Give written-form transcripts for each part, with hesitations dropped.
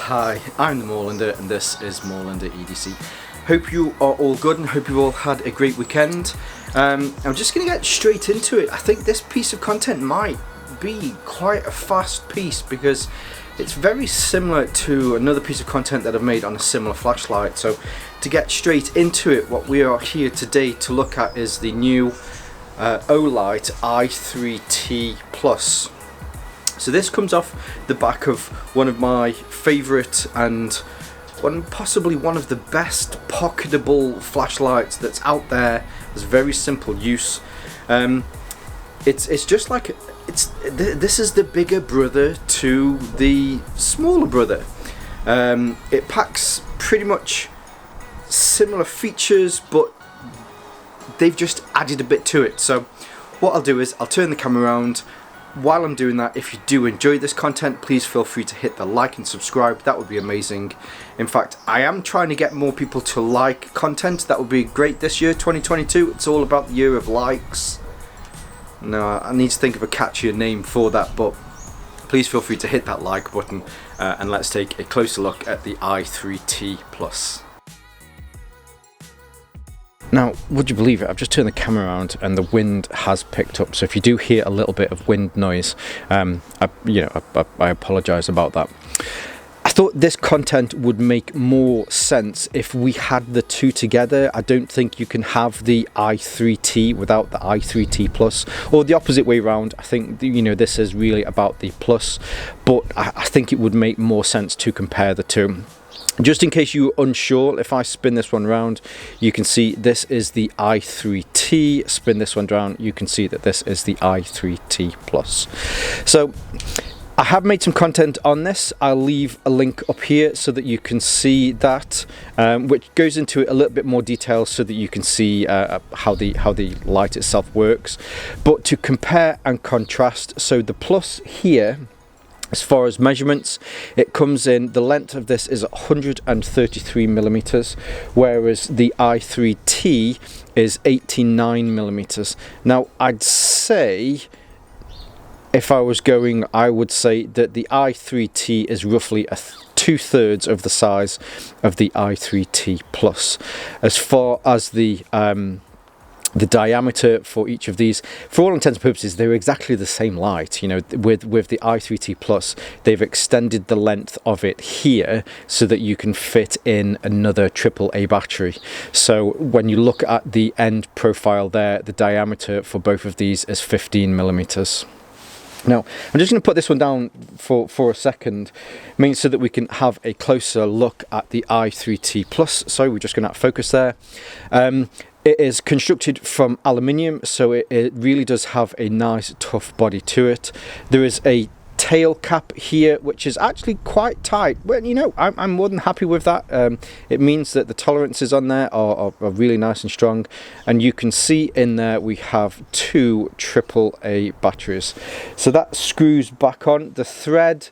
Hi, I'm the Moorlander and this is Moorlander EDC. Hope you are all good and hope you all had a great weekend. I'm just going to get straight into it. I think this piece of content might be quite a fast piece because it's very similar to another piece of content that I've made on a similar flashlight. So to get straight into it, what we are here today to look at is the new Olight i3T Plus. So this comes off the back of one of my favourite and possibly one of the best pocketable flashlights that's out there. It's very simple use. It's just like this is the bigger brother to the smaller brother. It packs pretty much similar features, but they've just added a bit to it. So what I'll do is I'll turn the camera around. While I'm doing that, if you do enjoy this content, please feel free to hit the like and subscribe. That would be amazing. In fact, I am trying to get more people to like content. That would be great this year, 2022. It's all about the year of likes. No, I need to think of a catchier name for that, but please feel free to hit that like button and let's take a closer look at the i3T Plus. Now, would you believe it? I've just turned the camera around and the wind has picked up. So if you do hear a little bit of wind noise, I apologise about that. I thought this content would make more sense if we had the two together. I don't think you can have the i3T without the i3T Plus, or the opposite way around. I think this is really about the Plus, but I think it would make more sense to compare the two. Just in case you're unsure, if I spin this one around, you can see this is the i3T. Spin this one down, you can see that this is the i3T Plus. So I have made some content on this. I'll leave a link up here so that you can see that, which goes into it a little bit more detail so that you can see how the light itself works. But to compare and contrast, so the Plus here, as far as measurements, it comes in, the length of this is 133 millimeters, whereas the i3T is 89 millimeters. Now, I'd say, if I was going, I would say that the i3T is roughly 2/3 of the size of the i3T Plus. As far as the diameter for each of these, for all intents and purposes, they're exactly the same light. With the i3T Plus, they've extended the length of it here so that you can fit in another AAA battery. So when you look at the end profile there, the diameter for both of these is 15 millimeters. Now, I'm just going to put this one down for a second, so that we can have a closer look at the i3T Plus. So we're just going to focus there. It is constructed from aluminium, so it really does have a nice tough body to it. There is a tail cap here which is actually quite tight. Well, I'm more than happy with that. It means that the tolerances on there are really nice and strong, and you can see in there we have two AAA batteries. So that screws back on. The thread,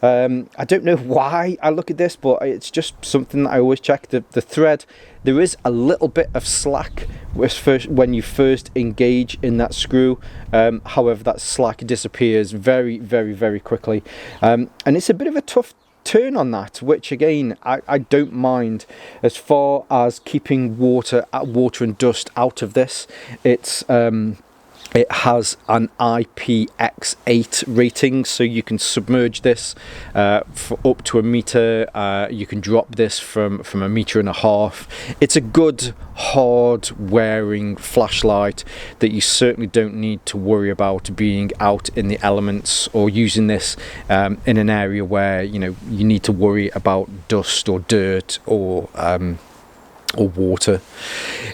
I don't know why I look at this, but it's just something that I always check. The thread, there is a little bit of slack when you first engage in that screw. However, that slack disappears very, very, very quickly. And it's a bit of a tough turn on that, which again, I don't mind. As far as keeping water and dust out of this, it has an IPX8 rating, so you can submerge this for up to 1 meter. You can drop this from 1.5 meters. It's a good, hard wearing flashlight that you certainly don't need to worry about being out in the elements or using this in an area where you need to worry about dust or dirt or water.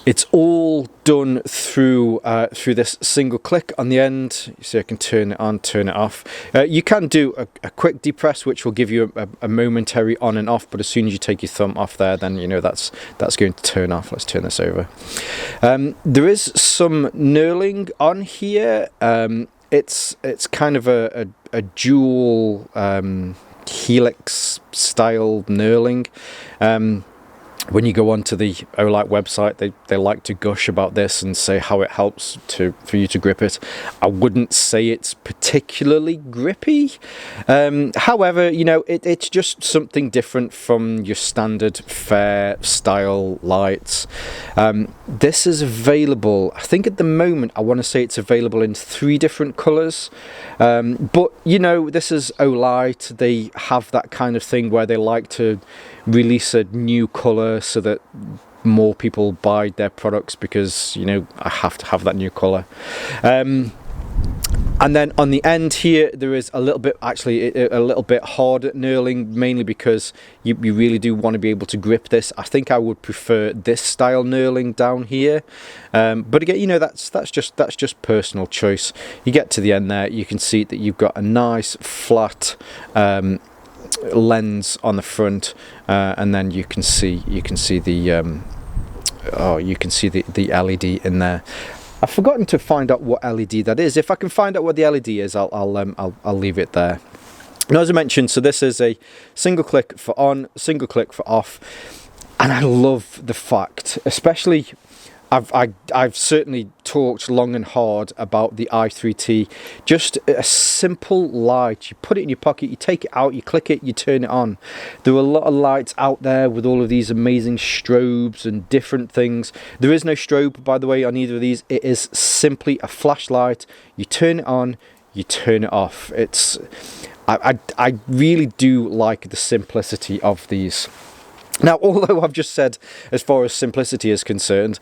It's all done through this single click on the end, so I can turn it on, turn it off. You can do a quick depress, which will give you a momentary on and off, but as soon as you take your thumb off there, then that's going to turn off. Let's turn this over. There is some knurling on here. It's kind of a dual helix style knurling. when you go onto the Olight website, they like to gush about this and say how it helps for you to grip it. I wouldn't say it's particularly grippy. However, you know, it's just something different from your standard fair style lights. This is available, I think at the moment, I want to say it's available in 3 different colours. But, you know, this is Olight. They have that kind of thing where they like to release a new colour so that more people buy their products because, you know, I have to have that new colour. And then on the end here, there is a little bit, actually a little bit hard knurling, mainly because you really do want to be able to grip this. I think I would prefer this style knurling down here, but again, you know, that's just personal choice. You get to the end there, you can see that you've got a nice flat lens on the front, and then you can see the the LED in there. I've forgotten to find out what LED that is. If I can find out what the LED is, I'll leave it there. And as I mentioned, so this is a single click for on, single click for off, and I love the fact, especially I've certainly talked long and hard about the i3T. Just a simple light. You put it in your pocket, you take it out, you click it, you turn it on. There are a lot of lights out there with all of these amazing strobes and different things. There is no strobe, by the way, on either of these. It is simply a flashlight. You turn it on, you turn it off. I really do like the simplicity of these. Now, although I've just said as far as simplicity is concerned,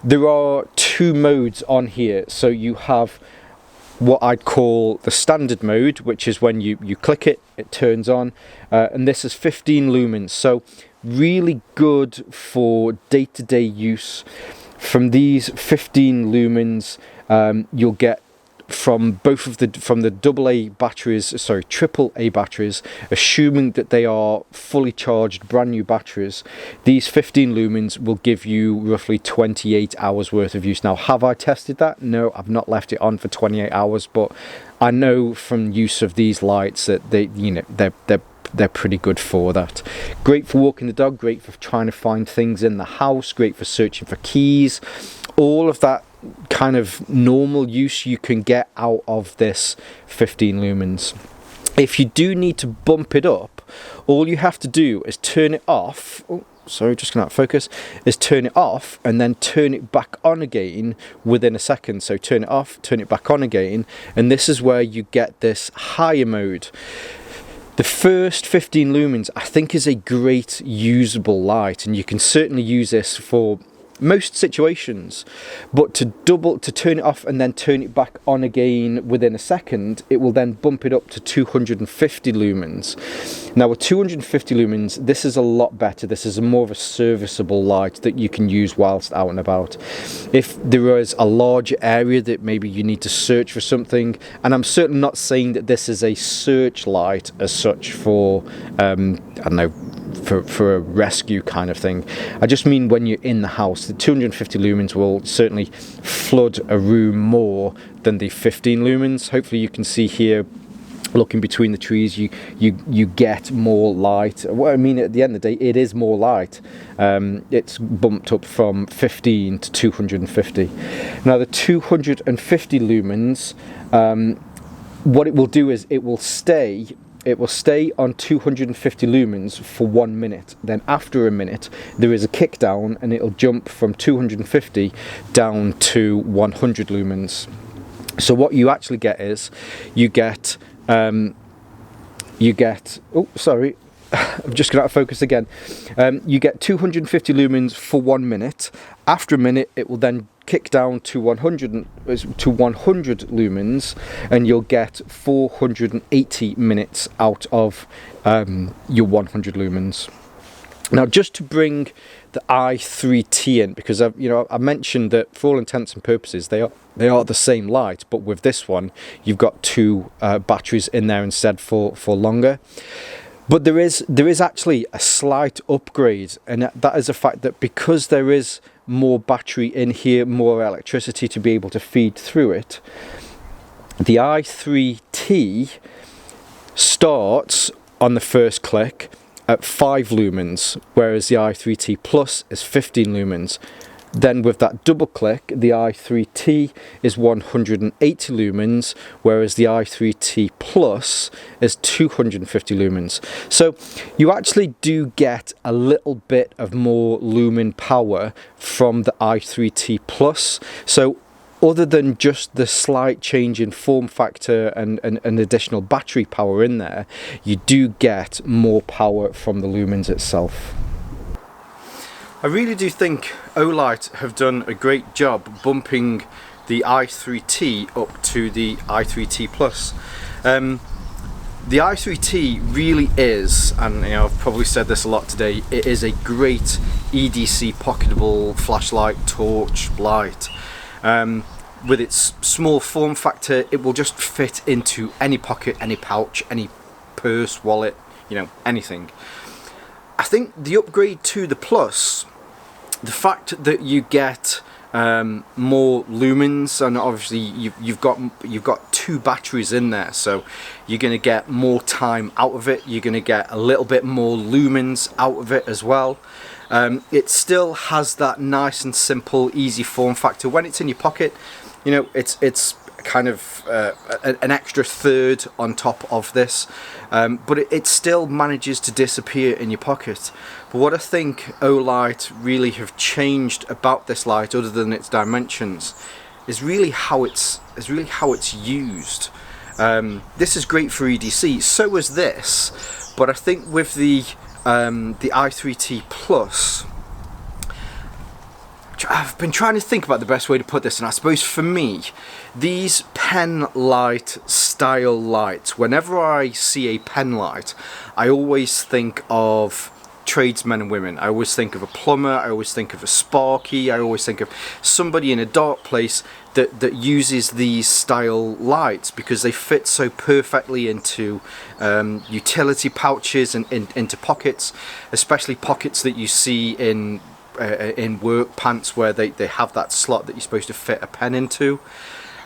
there are 2 modes on here. So you have what I'd call the standard mode, which is when you click it, it turns on, and this is 15 lumens. So really good for day-to-day use. From these 15 lumens, you'll get from both of the AA batteries, sorry, AAA batteries, assuming that they are fully charged brand new batteries, these 15 lumens will give you roughly 28 hours worth of use. Now, have I tested that? No, I've not left it on for 28 hours, but I know from use of these lights that they're pretty good for that. Great for walking the dog, great for trying to find things in the house, great for searching for keys. All of that kind of normal use you can get out of this 15 lumens. If you do need to bump it up, all you have to do is turn it off. Oh, sorry, just going out of focus. Is turn it off and then turn it back on again within a second. So turn it off, turn it back on again, and this is where you get this higher mode. The first 15 lumens I think is a great usable light, and you can certainly use this for most situations, but to turn it off and then turn it back on again within a second, it will then bump it up to 250 lumens. Now with 250 lumens, this is a lot better. This is more of a serviceable light that you can use whilst out and about. If there is a large area that maybe you need to search for something, and I'm certainly not saying that this is a search light as such for I don't know, for a rescue kind of thing. I just mean when you're in the house, the 250 lumens will certainly flood a room more than the 15 lumens. Hopefully you can see here, looking between the trees, you get more light. Well, I mean, at the end of the day, it is more light. It's bumped up from 15 to 250. Now the 250 lumens, what it will do is it will stay on 250 lumens for 1 minute. Then after a minute, there is a kick down and it'll jump from 250 down to 100 lumens. So what you actually get is, you get, oh sorry, I'm just going to focus again. You get 250 lumens for 1 minute. After a minute, it will then kick down to 100 lumens, and you'll get 480 minutes out of your 100 lumens. Now, just to bring the i3T in, because I mentioned that for all intents and purposes they are the same light, but with this one you've got 2 batteries in there instead for longer. But there is actually a slight upgrade, and that is the fact that because there is more battery in here, more electricity to be able to feed through it, the i3T starts on the first click at 5 lumens, whereas the i3T Plus is 15 lumens. Then with that double click, the i3T is 180 lumens, whereas the i3T Plus is 250 lumens. So you actually do get a little bit of more lumen power from the i3T Plus. So other than just the slight change in form factor and an additional battery power in there, you do get more power from the lumens itself. I really do think Olight have done a great job bumping the i3T up to the i3T Plus. The i3T really is, and you know, I've probably said this a lot today, it is a great EDC pocketable flashlight, torch, light. With its small form factor, it will just fit into any pocket, any pouch, any purse, wallet, you know, anything. I think the upgrade to the Plus, the fact that you get more lumens, and obviously you've got 2 batteries in there, so you're going to get more time out of it. You're going to get a little bit more lumens out of it as well. It still has that nice and simple, easy form factor. When it's in your pocket, you know, it's kind of an extra third on top of this, but it still manages to disappear in your pocket. But what I think Olight really have changed about this light, other than its dimensions, is really how it's used. This is great for EDC. So is this, but I think with the i3T Plus, I've been trying to think about the best way to put this, and I suppose for me, these pen light style lights, whenever I see a pen light, I always think of tradesmen and women. I always think of a plumber, I always think of a sparky, I always think of somebody in a dark place that uses these style lights, because they fit so perfectly into utility pouches and into pockets, especially pockets that you see in work pants, where they have that slot that you're supposed to fit a pen into.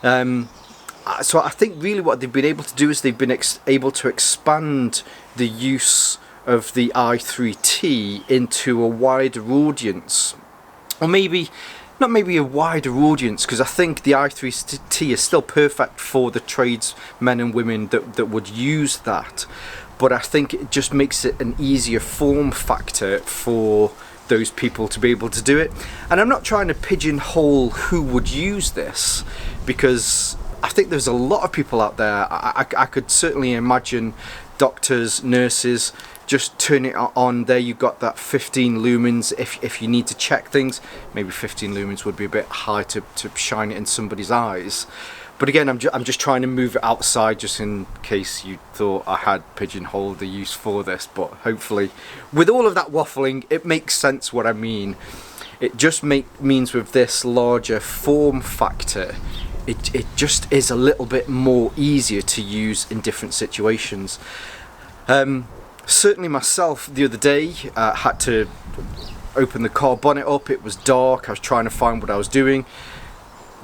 So I think really what they've been able to do is they've been able to expand the use of the i3T into a wider audience, or maybe not maybe a wider audience, because I think the i3T is still perfect for the tradesmen and women that would use that, but I think it just makes it an easier form factor for those people to be able to do it. And I'm not trying to pigeonhole who would use this, because I think there's a lot of people out there. I could certainly imagine doctors, nurses, just turn it on. There you've got that 15 lumens if you need to check things. Maybe 15 lumens would be a bit high to shine it in somebody's eyes. But again, I'm just trying to move it outside, just in case you thought I had pigeonholed the use for this. But hopefully, with all of that waffling, it makes sense what I mean. It just means with this larger form factor, it just is a little bit more easier to use in different situations. Certainly myself, the other day, had to open the car bonnet up. It was dark. I was trying to find what I was doing.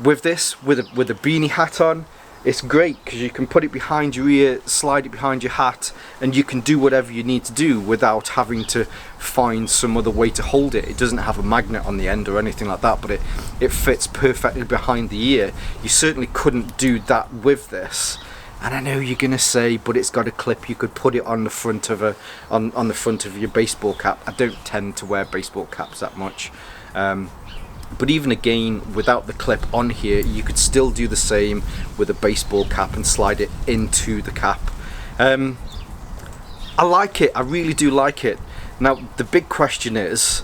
With this, with a beanie hat on, it's great because you can put it behind your ear, slide it behind your hat, and you can do whatever you need to do without having to find some other way to hold it. It doesn't have a magnet on the end or anything like that, but it fits perfectly behind the ear. You certainly couldn't do that with this. And I know you're gonna say, but it's got a clip. You could put it on the front of on the front of your baseball cap. I don't tend to wear baseball caps that much. But even again, without the clip on here, you could still do the same with a baseball cap and slide it into the cap. I like it, I really do like it. Now, the big question is,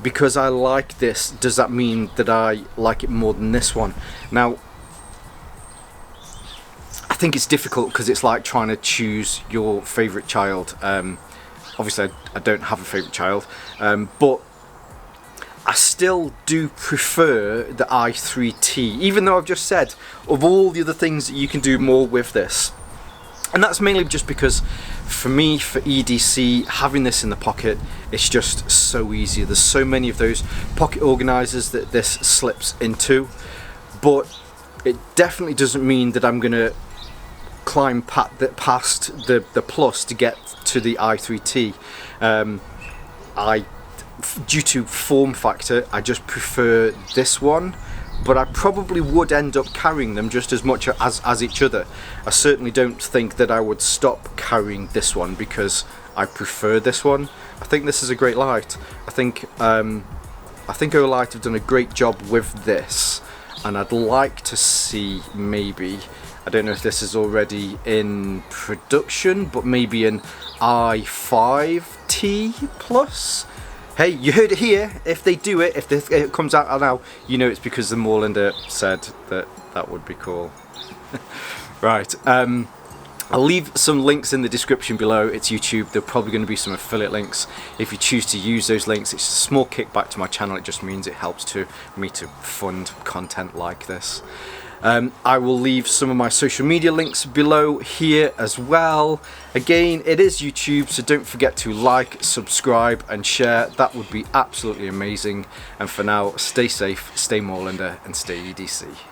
because I like this, does that mean that I like it more than this one? Now, I think it's difficult because it's like trying to choose your favourite child. Obviously, I don't have a favourite child, but I still do prefer the i3T, even though I've just said of all the other things that you can do more with this. And that's mainly just because for me, for EDC, having this in the pocket, it's just so easy. There's so many of those pocket organisers that this slips into, but it definitely doesn't mean that I'm gonna climb past the Plus to get to the i3T. Due to form factor, I just prefer this one, but I probably would end up carrying them just as much as each other. I certainly don't think that I would stop carrying this one because I prefer this one. I think this is a great light. I think Olight have done a great job with this, and I'd like to see maybe, I don't know if this is already in production, but maybe an i3T Plus. Hey, you heard it here. If they do it, if it comes out now, you know it's because the Moorlander said that would be cool. Right, I'll leave some links in the description below. It's YouTube. There are probably going to be some affiliate links. If you choose to use those links, it's a small kickback to my channel. It just means it helps me to fund content like this. I will leave some of my social media links below here as well. Again, it is YouTube, so don't forget to like, subscribe and share. That would be absolutely amazing. And for now, stay safe, stay Moorlander and stay EDC.